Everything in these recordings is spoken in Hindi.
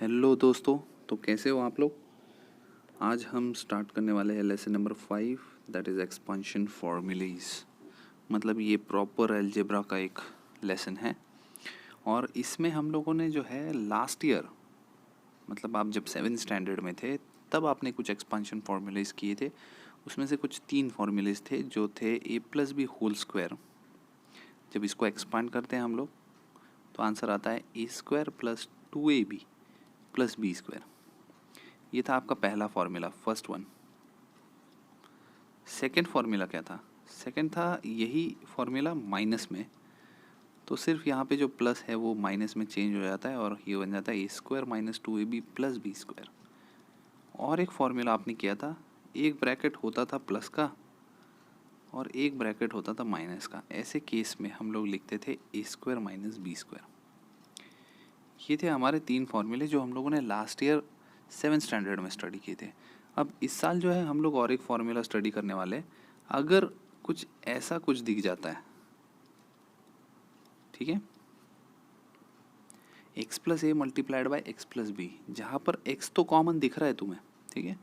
हेलो दोस्तों, तो कैसे हो आप लोग। आज हम स्टार्ट करने वाले हैं lesson number 5, that is expansion formulas. मतलब ये प्रॉपर अलजेब्रा का एक लेसन है और इसमें हम लोगों ने जो है लास्ट ईयर, मतलब आप जब 7th स्टैंडर्ड में थे तब आपने कुछ एक्सपेंशन फॉर्मूलेज किए थे। उसमें से कुछ 3 फॉर्मूलेज थे जो थे a plus b whole square. जब इसको एक्सपांड करते हैं हम लोग तो आंसर आता है a square plus 2ab plus B square. ये था आपका पहला formula, first one. Second formula क्या था? सेकंड था यही फॉर्मूला माइनस में, तो सिर्फ यहाँ पे जो प्लस है वो माइनस में चेंज हो जाता है और ये बन जाता है A square minus 2ab plus B square. और एक फॉर्मूला आपने किया था, एक ब्रैकेट होता था प्लस का और एक ब्रैकेट होता था माइनस का। ऐसे केस में हम लोग लिखते थे ए स्क्वायर माइनस बी स्क्वायर। ये थे हमारे 3 फॉर्मूले जो हम लोगों ने लास्ट ईयर 7th स्टैंडर्ड में स्टडी किए थे। अब इस साल जो है हम लोग और एक फॉर्मूला स्टडी करने वाले। अगर कुछ ऐसा कुछ दिख जाता है, ठीक है, x plus a multiplied by x plus b, जहाँ पर x तो कॉमन दिख रहा है तुम्हें, ठीक है,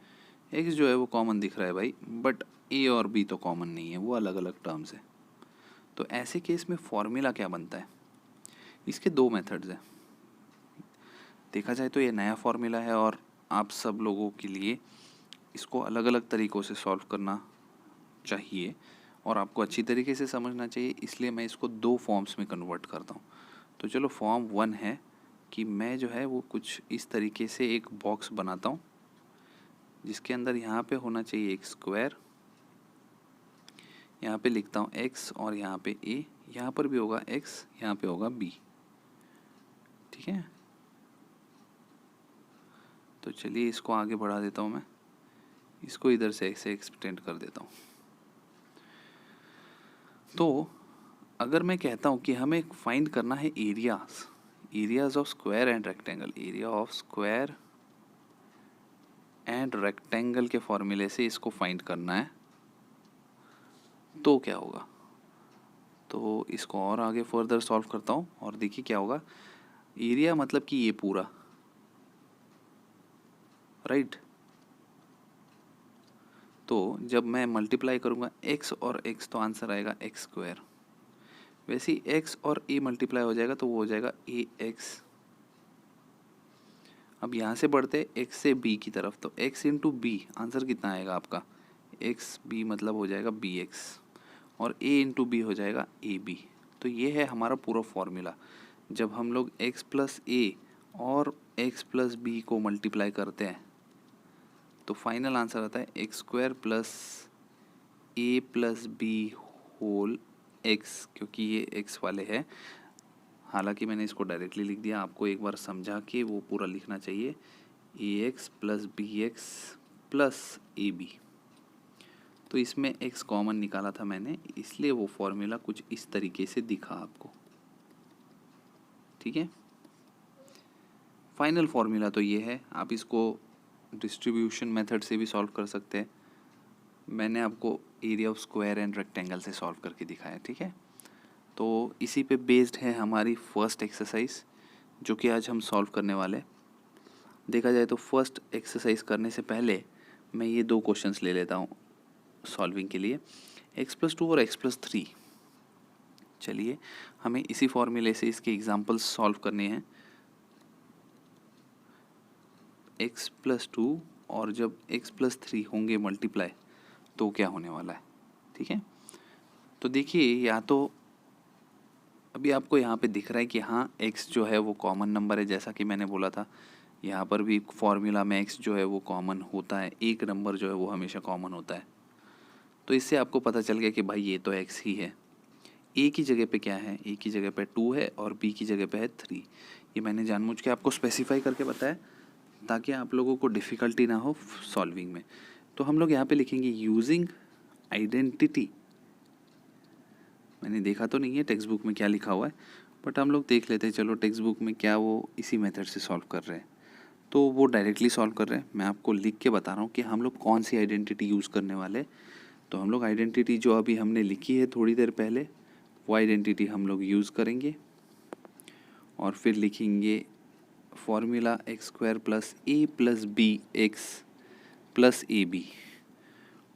x जो है वो कॉमन दिख रहा है भाई, बट a और b तो कॉमन नहीं है, वो अलग अलग टर्म्स है। तो ऐसे केस में फॉर्मूला क्या बनता है? इसके 2 मेथड्स हैं। देखा जाए तो ये नया फॉर्मूला है और आप सब लोगों के लिए इसको अलग अलग तरीक़ों से सॉल्व करना चाहिए और आपको अच्छी तरीके से समझना चाहिए, इसलिए मैं इसको 2 फॉर्म्स में कन्वर्ट करता हूँ। तो चलो, फॉर्म 1 है कि मैं जो है वो कुछ इस तरीके से एक बॉक्स बनाता हूँ जिसके अंदर यहाँ पे होना चाहिए एक स्क्वायर, यहाँ पे लिखता हूँ x और यहाँ पे a, यहाँ पर भी होगा x, यहाँ पे होगा b, ठीक है। तो चलिए इसको आगे बढ़ा देता हूँ, मैं इसको इधर से ऐसे एक्सटेंड कर देता हूँ। तो अगर मैं कहता हूँ कि हमें फाइंड करना है areas of square and rectangle, area of square and rectangle के फॉर्मूले से इसको फाइंड करना है, तो क्या होगा? तो इसको और आगे फर्दर सॉल्व करता हूँ और देखिए क्या होगा। एरिया मतलब कि ये पूरा, राइट। तो जब मैं मल्टीप्लाई करूँगा x और x तो आंसर आएगा एक्स स्क्वायर। वैसे ही x और a मल्टीप्लाई हो जाएगा तो वो हो जाएगा ax। अब यहाँ से बढ़ते x से b की तरफ, तो x इंटू बी आंसर कितना आएगा आपका? एक्स बी मतलब हो जाएगा bx और a इंटू बी हो जाएगा ab। तो ये है हमारा पूरा फॉर्मूला। जब हम लोग x प्लस ए और x प्लस बी को मल्टीप्लाई करते हैं तो फाइनल आंसर आता है x square plus a plus b whole x, क्योंकि ये एक्स वाले है। हालांकि मैंने इसको डायरेक्टली लिख दिया, आपको एक बार समझा के वो पूरा लिखना चाहिए, A X plus B x plus A B. तो इसमें एक्स कॉमन निकाला था मैंने, इसलिए वो फॉर्मूला कुछ इस तरीके से दिखा आपको, ठीक है। फाइनल फॉर्मूला तो ये है। आप इसको डिस्ट्रीब्यूशन मेथड से भी सॉल्व कर सकते हैं। मैंने आपको area of square and rectangle से सॉल्व करके दिखाया, ठीक है। तो इसी पे बेस्ड है हमारी फर्स्ट एक्सरसाइज जो कि आज हम सॉल्व करने वाले। देखा जाए तो फर्स्ट एक्सरसाइज करने से पहले मैं ये 2 क्वेश्चंस ले लेता हूँ सॉल्विंग के लिए, x+2 और x+3। चलिए हमें इसी फॉर्मूले से इसके एग्जांपल्स सॉल्व करने हैं। x+2 और जब x+3 होंगे मल्टीप्लाई तो क्या होने वाला है, ठीक है। तो देखिए, या तो अभी आपको यहाँ पे दिख रहा है कि हाँ x जो है वो कॉमन नंबर है, जैसा कि मैंने बोला था। यहाँ पर भी फॉर्मूला में x जो है वो कॉमन होता है, एक नंबर जो है वो हमेशा कॉमन होता है। तो इससे आपको पता चल गया कि भाई ये तो x ही है। a की जगह पे क्या है? a की जगह पे 2 है और b की जगह पे है 3। ये मैंने जानबूझ के आपको स्पेसिफाई करके बताया ताकि आप लोगों को डिफ़िकल्टी ना हो सॉल्विंग में। तो हम लोग यहाँ पे लिखेंगे यूजिंग आइडेंटिटी। मैंने देखा तो नहीं है टेक्स्ट बुक में क्या लिखा हुआ है, बट हम लोग देख लेते हैं। चलो टेक्स्ट बुक में क्या वो इसी मेथड से सॉल्व कर रहे हैं, तो वो डायरेक्टली सॉल्व कर रहे हैं। मैं आपको लिख के बता रहा हूँ कि हम लोग कौन सी आइडेंटिटी यूज़ करने वाले। तो हम लोग आइडेंटिटी जो अभी हमने लिखी है थोड़ी देर पहले, वो आइडेंटिटी हम लोग यूज़ करेंगे और फिर लिखेंगे formula x square plus a plus B x plus A b,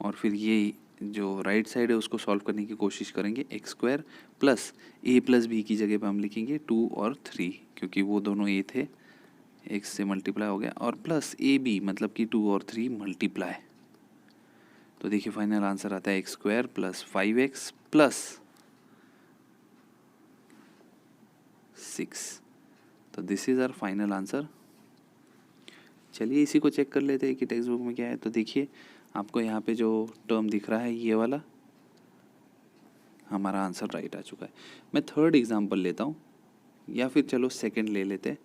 और फिर ये जो राइट साइड है उसको सॉल्व करने की कोशिश करेंगे। X square plus a plus B की जगह पे हम लिखेंगे 2 और 3, क्योंकि वो दोनों ए थे, एक्स से मल्टीप्लाई हो गया, और प्लस ए बी मतलब कि 2 और 3 मल्टीप्लाई। तो देखिए फाइनल आंसर आता है x square plus 5x plus 6। तो this is our final answer. चलिए इसी को चेक कर लेते हैं कि टेक्स्ट बुक में क्या है। तो देखिए आपको यहाँ पे जो टर्म दिख रहा है ये वाला, हमारा आंसर राइट आ चुका है। मैं थर्ड एग्जांपल लेता हूँ, या फिर चलो सेकंड ले लेते हैं।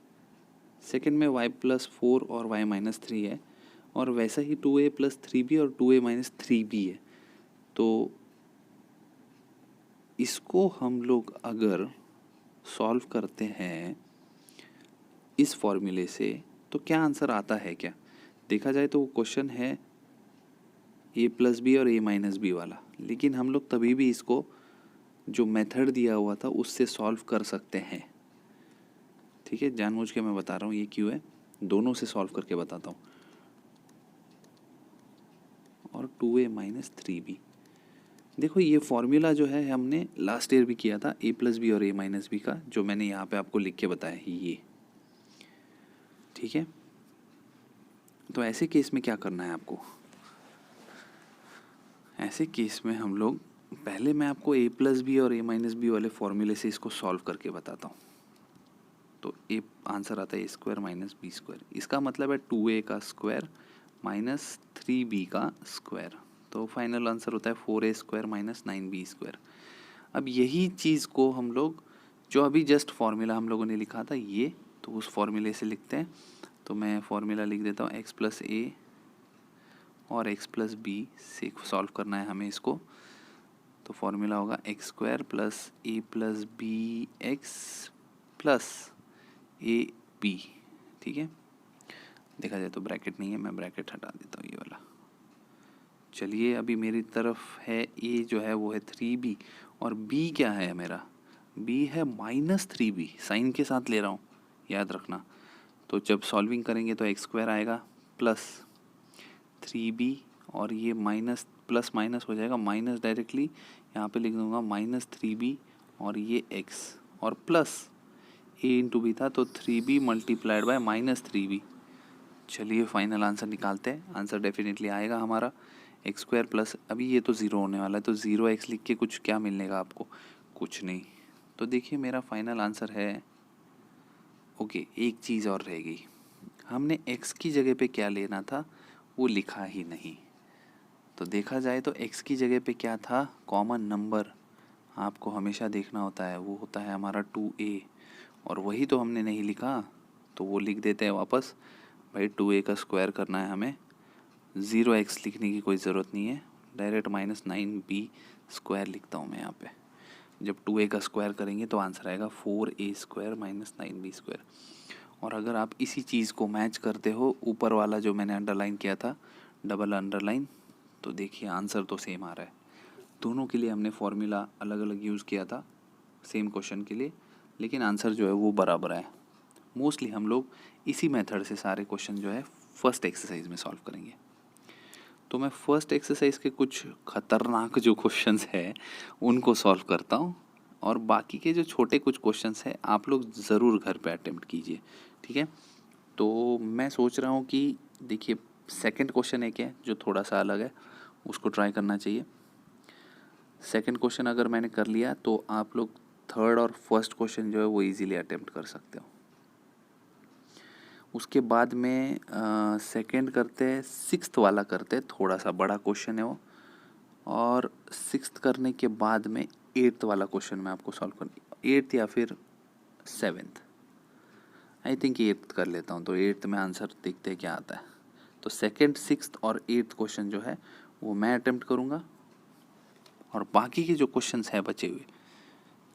सेकंड में y प्लस 4 और y माइनस 3 है, और वैसा ही 2a प्लस 3b और 2a माइनस 3b है। तो इसको हम लोग अगर सॉल्व करते हैं इस फॉर्मूले से तो क्या आंसर आता है क्या? देखा जाए तो वो क्वेश्चन है a प्लस बी और a माइनस बी वाला, लेकिन हम लोग तभी भी इसको जो मेथड दिया हुआ था उससे सॉल्व कर सकते हैं। ठीक है, जानबूझ के मैं बता रहा हूँ ये क्यों है, दोनों से सॉल्व करके बताता हूँ। और 2a माइनस 3b, देखो ये फॉर्मूला जो है हमने लास्ट ईयर भी किया था, a प्लस बी और a माइनस बी का, जो मैंने यहाँ पे आपको लिख के बताया ये। ठीक है, तो ऐसे केस में क्या करना है आपको? ऐसे केस में हम लोग पहले मैं आपको a प्लस बी और a माइनस बी वाले फॉर्मूले से इसको सॉल्व करके बताता हूँ। तो ए आंसर आता है a square minus b square, इसका मतलब है 2a का स्क्वायर माइनस 3b का स्क्वायर। तो फाइनल आंसर होता है 4a square minus 9b square. अब यही चीज़ को हम लोग जो अभी जस्ट फॉर्मूला हम लोगों ने लिखा था ये, तो उस फॉर्मूले से लिखते हैं। तो मैं फॉर्मूला लिख देता हूँ, एक्स प्लस ए और एक्स प्लस बी से सॉल्व करना है हमें इसको। तो फॉर्मूला होगा x square plus a plus B x plus A b. ठीक है, देखा जाए तो ब्रैकेट नहीं है, मैं ब्रैकेट हटा देता हूँ ये वाला। चलिए अभी मेरी तरफ है ए जो है वो है 3b, और b क्या है मेरा? b है माइनस 3b, साइन के साथ ले रहा हूँ, याद रखना। तो जब सॉल्विंग करेंगे तो एक्स स्क्वायर आएगा प्लस 3b, और ये माइनस प्लस माइनस हो जाएगा, माइनस डायरेक्टली यहाँ पे लिख दूंगा माइनस 3b, और ये x, और प्लस a इंटू बी था तो 3b multiplied by minus 3b। चलिए फाइनल आंसर निकालते हैं। आंसर डेफिनेटली आएगा हमारा एक्स स्क्वायर प्लस, अभी ये तो ज़ीरो होने वाला है, तो 0x लिख के कुछ क्या मिलेगा आपको? कुछ नहीं। तो देखिए मेरा फाइनल आंसर है, ओके एक चीज़ और रह गई, हमने x की जगह पे क्या लेना था वो लिखा ही नहीं। तो देखा जाए तो x की जगह पे क्या था? कॉमन नंबर आपको हमेशा देखना होता है, वो होता है हमारा 2a, और वही तो हमने नहीं लिखा, तो वो लिख देते हैं वापस। भाई 2a का स्क्वायर करना है हमें, 0x लिखने की कोई ज़रूरत नहीं है, डायरेक्ट माइनस 9b स्क्वायर लिखता हूँ मैं यहाँ पे। जब 2a का स्क्वायर करेंगे तो आंसर आएगा 4a square minus 9b square. और अगर आप इसी चीज़ को मैच करते हो ऊपर वाला जो मैंने अंडरलाइन किया था, डबल अंडरलाइन, तो देखिए आंसर तो सेम आ रहा है। दोनों के लिए हमने फॉर्मूला अलग अलग यूज़ किया था सेम क्वेश्चन के लिए, लेकिन आंसर जो है वो बराबर है। मोस्टली हम लोग इसी मेथड से सारे क्वेश्चन जो है फर्स्ट एक्सरसाइज में सॉल्व करेंगे। तो मैं फर्स्ट एक्सरसाइज के कुछ ख़तरनाक जो क्वेश्चंस है उनको सॉल्व करता हूँ, और बाकी के जो छोटे कुछ क्वेश्चंस हैं आप लोग ज़रूर घर पे अटेम्प्ट कीजिए। ठीक है, तो मैं सोच रहा हूँ कि देखिए सेकंड क्वेश्चन एक है जो थोड़ा सा अलग है, उसको ट्राई करना चाहिए। सेकंड क्वेश्चन अगर मैंने कर लिया तो आप लोग थर्ड और फर्स्ट क्वेश्चन जो है वो इजीली अटेम्प्ट कर सकते हो। उसके बाद में सेकंड करते हैं, सिक्स्थ वाला करते हैं, थोड़ा सा बड़ा क्वेश्चन है वो, और सिक्स्थ करने के बाद में एट्थ वाला क्वेश्चन मैं आपको सॉल्व कर, एट्थ या फिर सेवेंथ, आई थिंक एट्थ कर लेता हूँ। तो एट्थ में आंसर देखते हैं क्या आता है। तो सेकंड, सिक्स्थ और एट्थ क्वेश्चन जो है वो मैं अटेम्प्ट करूँगा, और बाकी के जो क्वेश्चंस हैं बचे हुए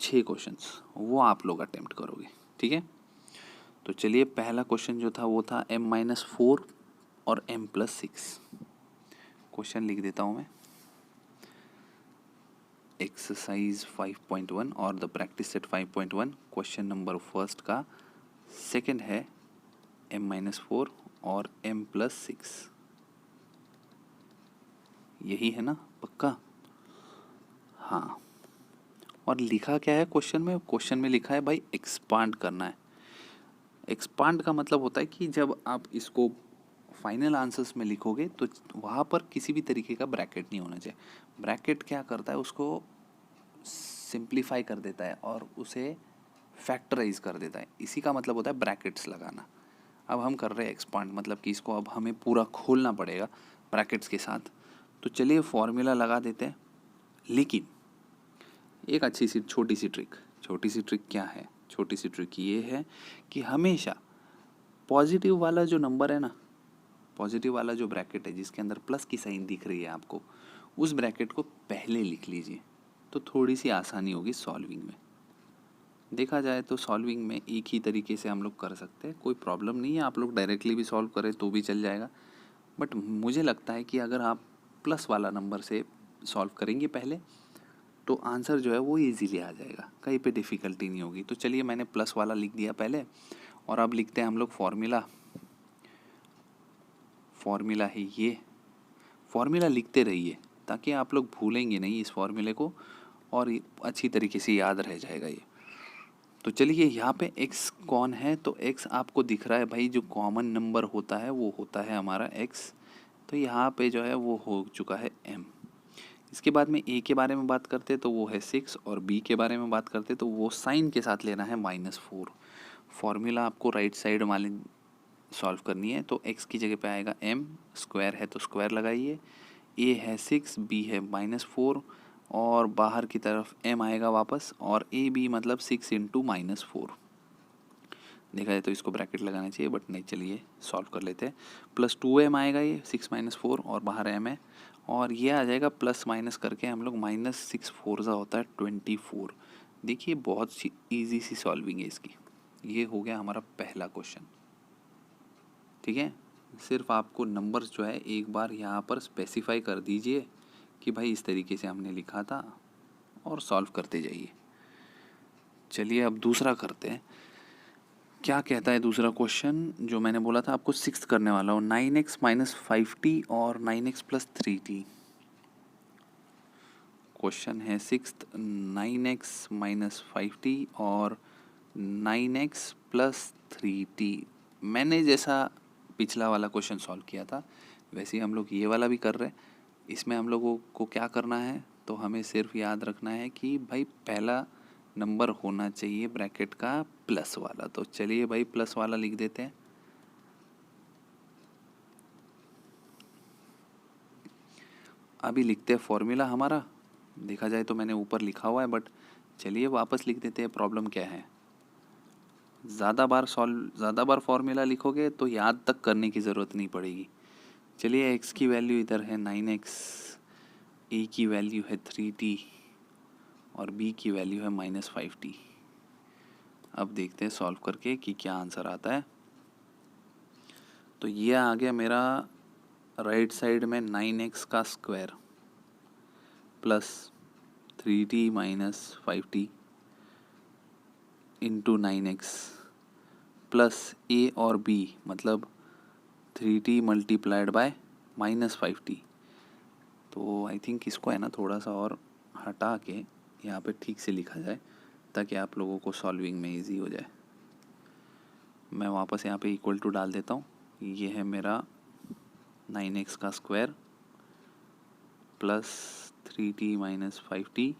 6 क्वेश्चंस वो आप लोग अटेम्प्ट करोगे। ठीक है, तो चलिए पहला क्वेश्चन जो था वो था m-4 और m+6। क्वेश्चन लिख देता हूँ मैं, एक्सरसाइज 5.1 और the practice set 5.1, question number first का सेकंड है m-4 और m+6, यही है ना पक्का? हाँ। और लिखा क्या है क्वेश्चन में? क्वेश्चन में लिखा है भाई एक्सपांड करना है। एक्सपांड का मतलब होता है कि जब आप इसको फाइनल आंसर्स में लिखोगे तो वहाँ पर किसी भी तरीके का ब्रैकेट नहीं होना चाहिए। ब्रैकेट क्या करता है, उसको सिंप्लीफाई कर देता है और उसे फैक्टराइज कर देता है। इसी का मतलब होता है ब्रैकेट्स लगाना। अब हम कर रहे हैं एक्सपांड, मतलब कि इसको अब हमें पूरा खोलना पड़ेगा ब्रैकेट्स के साथ। तो चलिए फॉर्मूला लगा देते हैं, लेकिन एक अच्छी सी छोटी सी ट्रिक क्या है? छोटी सी ट्रिक ये है कि हमेशा पॉजिटिव वाला जो नंबर है ना, पॉजिटिव वाला जो ब्रैकेट है जिसके अंदर प्लस की साइन दिख रही है आपको, उस ब्रैकेट को पहले लिख लीजिए, तो थोड़ी सी आसानी होगी सॉल्विंग में। देखा जाए तो सॉल्विंग में एक ही तरीके से हम लोग कर सकते हैं, कोई प्रॉब्लम नहीं है। आप लोग डायरेक्टली भी सॉल्व करें तो भी चल जाएगा, बट मुझे लगता है कि अगर आप प्लस वाला नंबर से सॉल्व करेंगे पहले, तो आंसर जो है वो इजीली आ जाएगा, कहीं पे डिफ़िकल्टी नहीं होगी। तो चलिए मैंने प्लस वाला लिख दिया पहले, और अब लिखते हैं हम लोग फॉर्मूला है ये। फॉर्मूला लिखते रहिए ताकि आप लोग भूलेंगे नहीं इस फॉर्मूले को, और अच्छी तरीके से याद रह जाएगा ये। तो चलिए यहाँ पे x कौन है, तो x आपको दिख रहा है भाई, जो कॉमन नंबर होता है वो होता है हमारा x। तो यहाँ पे जो है वो हो चुका है m। इसके बाद में a के बारे में बात करते तो वो है 6, और b के बारे में बात करते तो वो साइन के साथ लेना है -4। फॉर्मूला आपको राइट साइड वाले सॉल्व करनी है, तो x की जगह पे आएगा m, स्क्वायर है तो स्क्वायर लगाइए, a है 6, b है -4, और बाहर की तरफ m आएगा वापस, और ए बी मतलब 6 इंटू -4। देखा जाए तो इसको ब्रैकेट लगाना चाहिए, बट नहीं, चलिए सॉल्व कर लेते हैं। +2m आएगा, ये 6 - 4 और बाहर m है, और ये आ जाएगा प्लस माइनस करके हम लोग -6 4 सा होता है 24। देखिए बहुत सी ईजी सी सॉल्विंग है इसकी। ये हो गया हमारा पहला क्वेश्चन। ठीक है, सिर्फ आपको नंबर्स जो है एक बार यहाँ पर स्पेसिफाई कर दीजिए कि भाई इस तरीके से हमने लिखा था, और सॉल्व करते जाइए। चलिए अब दूसरा करते हैं। क्या कहता है दूसरा क्वेश्चन? जो मैंने बोला था आपको 6 करने वाला हूँ, 9x - 5t और 9x + 3t। क्वेश्चन है 6th, 9x - 5t और 9x + 3t। मैंने जैसा पिछला वाला क्वेश्चन सॉल्व किया था वैसे ही हम लोग ये वाला भी कर रहे हैं। इसमें हम लोगों को क्या करना है, तो हमें सिर्फ याद रखना है कि भाई पहला नंबर होना चाहिए ब्रैकेट का प्लस वाला। तो चलिए भाई प्लस वाला लिख देते हैं। अभी लिखते हैं फॉर्मूला हमारा। देखा जाए तो मैंने ऊपर लिखा हुआ है, बट चलिए वापस लिख देते हैं। प्रॉब्लम क्या है, ज़्यादा बार फॉर्मूला लिखोगे तो याद तक करने की ज़रूरत नहीं पड़ेगी। चलिए x की वैल्यू इधर है 9x, a की वैल्यू है 3t और b की वैल्यू है -5t। अब देखते हैं सॉल्व करके कि क्या आंसर आता है। तो ये आ गया मेरा राइट साइड में 9x का square plus 3t - 5t into 9x plus a और b मतलब 3t मल्टीप्लाइड बाय -5t। तो आई थिंक इसको है ना थोड़ा सा और हटा के यहाँ पे ठीक से लिखा जाए ताकि आप लोगों को सॉल्विंग में इजी हो जाए। मैं वापस यहाँ पे इक्वल टू डाल देता हूँ। ये है मेरा 9x का स्क्वायर प्लस 3t - 5t।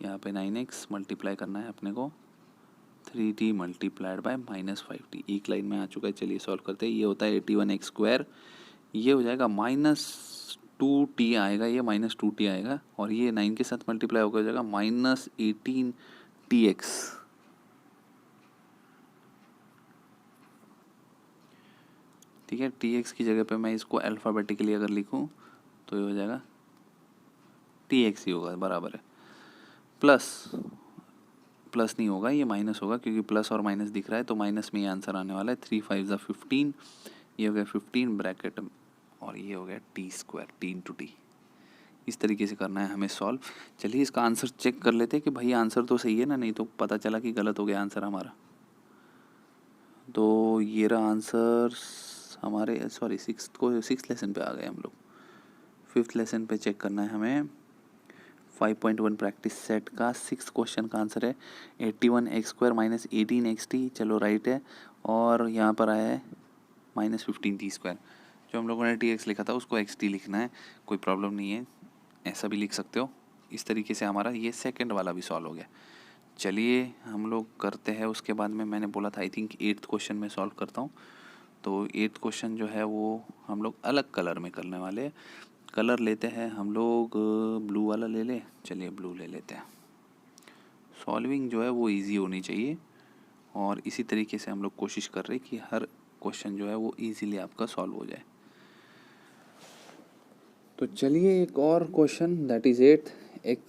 यहाँ पे 9x मल्टीप्लाई करना है अपने को 3t मल्टीप्लाइड बाय -5t। एक लाइन में आ चुका है। चलिए सॉल्व करते हैं। ये होता है 81x²। ये हो जाएगा -2t आएगा, ये -2t आएगा, और ये 9 के साथ मल्टीप्लाई होकर हो जाएगा -18tx। ठीक है, tx की जगह पे मैं इसको अल्फ़ाबेटिकली अगर लिखूं तो ये हो जाएगा tx ही होगा, बराबर है। प्लस नहीं होगा, ये माइनस होगा क्योंकि प्लस और माइनस दिख रहा है, तो माइनस में ये आंसर आने वाला है। 3 × 5 = 15। ये हो गया 15 ब्रैकेट, और ये हो गया t², t × t। इस तरीके से करना है हमें सॉल्व। चलिए इसका आंसर चेक कर लेते हैं कि भाई आंसर तो सही है ना, नहीं तो पता चला कि गलत हो गया आंसर हमारा। तो ये रहा आंसर हमारे, सॉरी सिक्स लेसन पे आ गए हम लोग। 5th लेसन पे चेक करना है हमें। 5.1 प्रैक्टिस सेट का 6th क्वेश्चन का आंसर है 81x² माइनस 18xt, चलो राइट है। और यहाँ पर आया है -15t²। जो हम लोगों ने tx लिखा था उसको xt लिखना है, कोई प्रॉब्लम नहीं है, ऐसा भी लिख सकते हो। इस तरीके से हमारा ये सेकंड वाला भी सॉल्व हो गया। चलिए हम लोग करते हैं। उसके बाद में मैंने बोला था आई थिंक 8th क्वेश्चन में सॉल्व करता हूँ। तो 8th क्वेश्चन जो है वो हम लोग अलग कलर में करने वाले हैं। कलर लेते हैं हम लोग, ब्लू वाला ले ले, चलिए ब्लू ले लेते हैं। सॉल्विंग जो है वो इजी होनी चाहिए और इसी तरीके से हम लोग कोशिश कर रहे हैं कि हर क्वेश्चन जो है वो इजीली आपका सॉल्व हो जाए। तो चलिए एक और question, that is 8th, x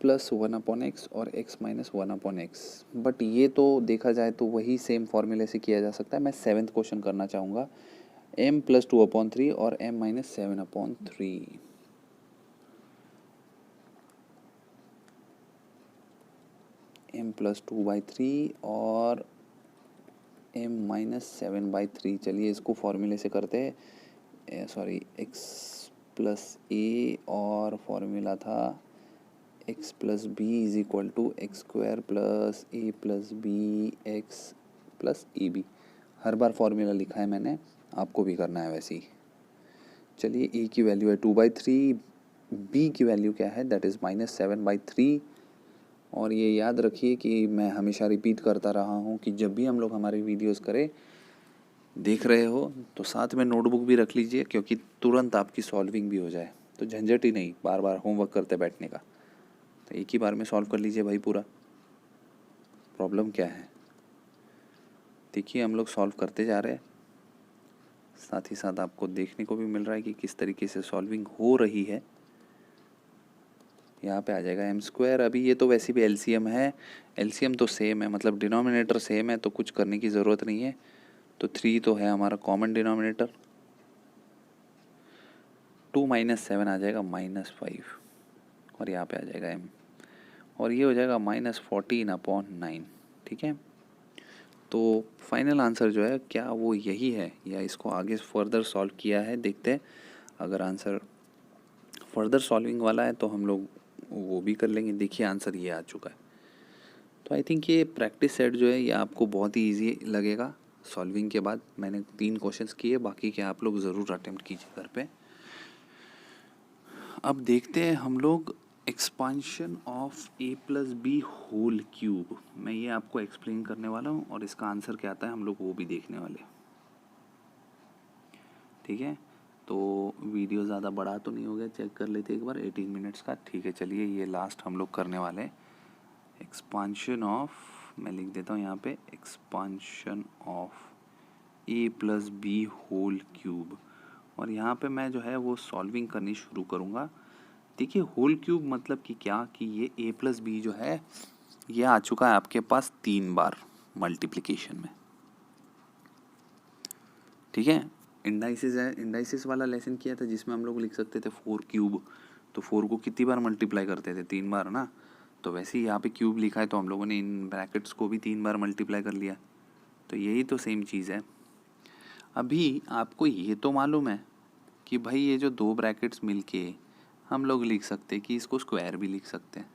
+ 1/x और x - 1/x। बट ये तो देखा जाए तो वही सेम फॉर्मूले से किया जा सकता है। मैं 7th क्वेश्चन करना चाहूँगा, m + 2/3 और m - 7/3। m + 2/3 और m - 7/3। चलिए इसको फॉर्मूले से करते हैं, सॉरी x + a और फॉर्मूला था x + b = x² + a + b x + ab। Her bar formula लिखा है मैंने, आपको भी करना है वैसे ही। चलिए a की वैल्यू है 2/3, b की वैल्यू क्या है, दैट इज़ -7/3। और ये याद रखिए कि मैं हमेशा रिपीट करता रहा हूँ कि जब भी हम लोग हमारी वीडियोस करें, देख रहे हो तो साथ में नोटबुक भी रख लीजिए, क्योंकि तुरंत आपकी सॉल्विंग भी हो जाए, तो झंझट ही नहीं बार बार होमवर्क करते बैठने का। तो एक ही बार में सॉल्व कर लीजिए भाई पूरा, प्रॉब्लम क्या है। देखिए हम लोग सॉल्व करते जा रहे हैं, साथ ही साथ आपको देखने को भी मिल रहा है कि किस तरीके से सॉल्विंग हो रही है। यहाँ पे आ जाएगा m²। अभी ये तो वैसे भी LCM है, LCM तो सेम है, मतलब डिनोमिनेटर सेम है, तो कुछ करने की ज़रूरत नहीं है। तो 3 तो है हमारा कॉमन डिनोमिनेटर, 2 - 7 आ जाएगा -5 और यहाँ पे आ जाएगा m, और ये हो जाएगा -14/9। ठीक है, तो फाइनल आंसर जो है क्या वो यही है या इसको आगे फर्दर सॉल्व किया है, देखते हैं। अगर आंसर फर्दर सॉल्विंग वाला है तो हम लोग वो भी कर लेंगे। देखिए आंसर ये आ चुका है। तो आई थिंक ये प्रैक्टिस सेट जो है ये आपको बहुत ही ईजी लगेगा। सॉल्विंग के बाद मैंने 3 क्वेश्चंस किए, बाकी के आप लोग ज़रूर अटेम्प्ट कीजिए घर पे। अब देखते हैं हम लोग एक्सपांशन ऑफ a+b⁴। मैं ये आपको एक्सप्लेन करने वाला हूँ और इसका आंसर क्या आता है हम लोग वो भी देखने वाले। ठीक है, तो वीडियो ज़्यादा बड़ा तो नहीं हो गया, चेक कर लेते एक बार, 18 मिनट्स का। ठीक है, चलिए ये लास्ट हम लोग करने वाले हैं। एक्सपांशन ऑफ, मैं लिख देता हूँ यहाँ पे, एक्सपांशन ऑफ a+b⁴। और यहाँ पे मैं जो है वो सॉल्विंग करनी शुरू करूँगा। देखिए होल क्यूब मतलब कि क्या, कि ये a+b जो है ये आ चुका है आपके पास 3 बार मल्टीप्लिकेशन में। ठीक है, इंडाइसिस है, इंडाइसिस वाला लेसन किया था जिसमें हम लोग लिख सकते थे 4 क्यूब। तो 4 को कितनी बार मल्टीप्लाई करते थे, 3 बार ना। तो वैसे ही यहाँ पे क्यूब लिखा है तो हम लोगों ने इन ब्रैकेट्स को भी 3 बार मल्टीप्लाई कर लिया। तो यही तो सेम चीज़ है। अभी आपको ये तो मालूम है कि भाई ये जो 2 ब्रैकेट्स मिलके हम लोग लिख सकते हैं कि इसको स्क्वायर भी लिख सकते हैं।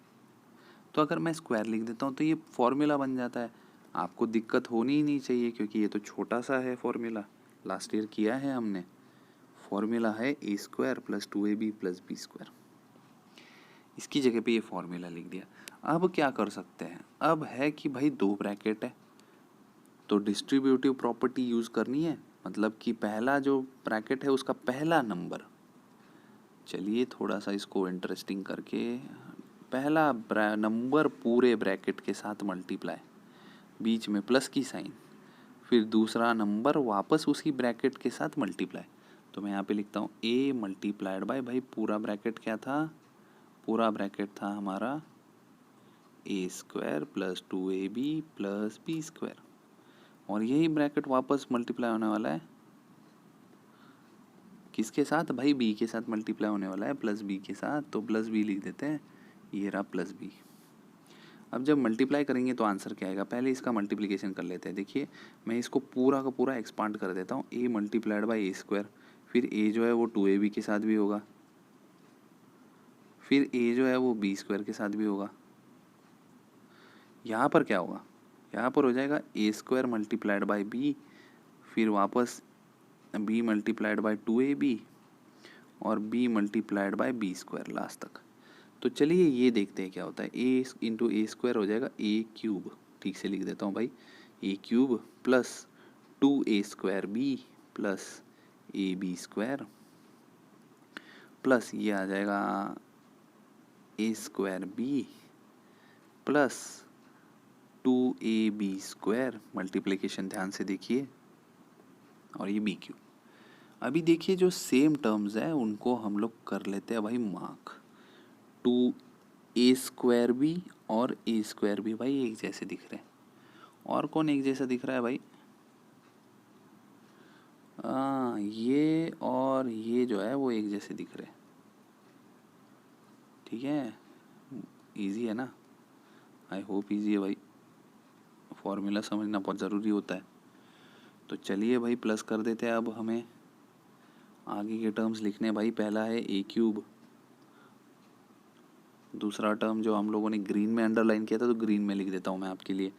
तो अगर मैं स्क्वायर लिख देता हूँ तो ये फॉर्मूला बन जाता है। आपको दिक्कत होनी ही नहीं चाहिए, क्योंकि ये तो छोटा सा है फॉर्मूला, लास्ट ईयर किया है हमने। फॉर्मूला है a² + 2ab + b²। इसकी जगह पे ये फॉर्मूला लिख दिया। अब क्या कर सकते हैं, अब है कि भाई 2 ब्रैकेट है तो डिस्ट्रीब्यूटिव प्रॉपर्टी यूज़ करनी है, मतलब कि पहला जो ब्रैकेट है उसका पहला नंबर। चलिए थोड़ा सा इसको इंटरेस्टिंग करके, पहला नंबर पूरे ब्रैकेट के साथ मल्टीप्लाई, बीच में प्लस की साइन, फिर दूसरा नंबर वापस उसी ब्रैकेट के साथ मल्टीप्लाई। तो मैं यहाँ पे लिखता हूँ a × भाई पूरा ब्रैकेट क्या था, पूरा ब्रैकेट था हमारा a² + 2ab + b²। और यही ब्रैकेट वापस मल्टीप्लाई होने वाला है किसके साथ भाई, b के साथ मल्टीप्लाई होने वाला है, +b के साथ। तो +b लिख देते हैं, ये रहा +b। अब जब मल्टीप्लाई करेंगे तो आंसर क्या आएगा, पहले इसका मल्टीप्लिकेशन कर लेते हैं। देखिए मैं इसको पूरा का पूरा एक्सपांड कर देता हूँ, ए मल्टीप्लाइड बाई ए स्क्वायर, फिर ए जो है वो 2ab के साथ भी होगा, फिर ए जो है वो बी स्क्वायर के साथ भी होगा। यहाँ पर क्या होगा, यहाँ पर हो जाएगा ए स्क्वायर मल्टीप्लाइड बाई बी, फिर वापस बी मल्टीप्लाइड बाई 2ab और b multiplied by b square last तक। तो चलिए ये देखते हैं क्या होता है। ए इंटू ए स्क्वायर हो जाएगा ए क्यूब, ठीक से लिख देता हूँ भाई, A cube plus 2a square B plus A B square plus ये आ जाएगा ए square B plus 2ab square, multiplication ध्यान से देखिए, और ये बी क्यूब। अभी देखिए जो सेम टर्म्स है उनको हम लोग कर लेते हैं भाई मार्क। 2a स्क्वायर बी और ए स्क्वायर बी भाई एक जैसे दिख रहे हैं, और कौन एक जैसा दिख रहा है भाई, ये और ये जो है वो एक जैसे दिख रहे हैं, ठीक है, इजी है ना, आई होप इजी है भाई, फॉर्मूला समझना बहुत ज़रूरी होता है। तो चलिए भाई प्लस कर देते हैं, अब हमें आगे के टर्म्स लिखने भाई। पहला है ए क्यूब, दूसरा टर्म जो हम लोगों ने ग्रीन में अंडरलाइन किया था तो ग्रीन में लिख देता हूँ मैं आपके लिए,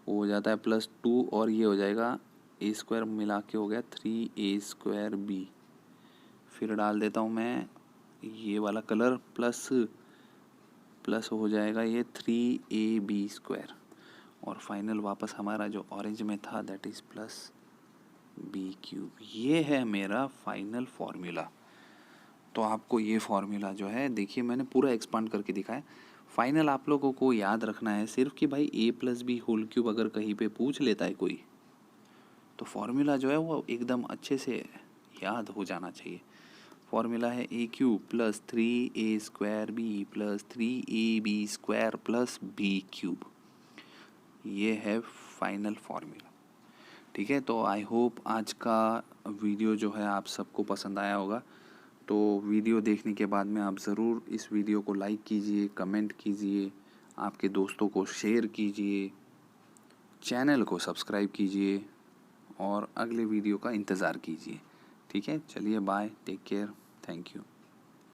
वो हो जाता है प्लस 2 और ये हो जाएगा ए स्क्वायर मिला के हो गया 3a स्क्वायर बी, फिर डाल देता हूँ मैं ये वाला कलर, प्लस प्लस हो जाएगा ये 3ab स्क्वायर, और फाइनल वापस हमारा जो ऑरेंज में था that is plus B cube. ये है मेरा फाइनल फार्मूला। तो आपको ये फार्मूला जो है देखिए मैंने पूरा एक्सपांड करके दिखाया। फाइनल आप लोगों को याद रखना है सिर्फ कि भाई a plus b whole cube अगर कहीं पे पूछ लेता है कोई, तो फार्मूला जो है वो एकदम अच्छे से याद हो जाना चाहिए। फार्मूला है A cube plus 3a square B plus 3ab square plus B cube, ये है फाइनल फार्मूला। ठीक है, तो आई होप आज का वीडियो जो है आप सबको पसंद आया होगा। तो वीडियो देखने के बाद में आप ज़रूर इस वीडियो को लाइक कीजिए, कमेंट कीजिए, आपके दोस्तों को शेयर कीजिए, चैनल को सब्सक्राइब कीजिए और अगले वीडियो का इंतज़ार कीजिए। ठीक है, चलिए bye, take care, thank you.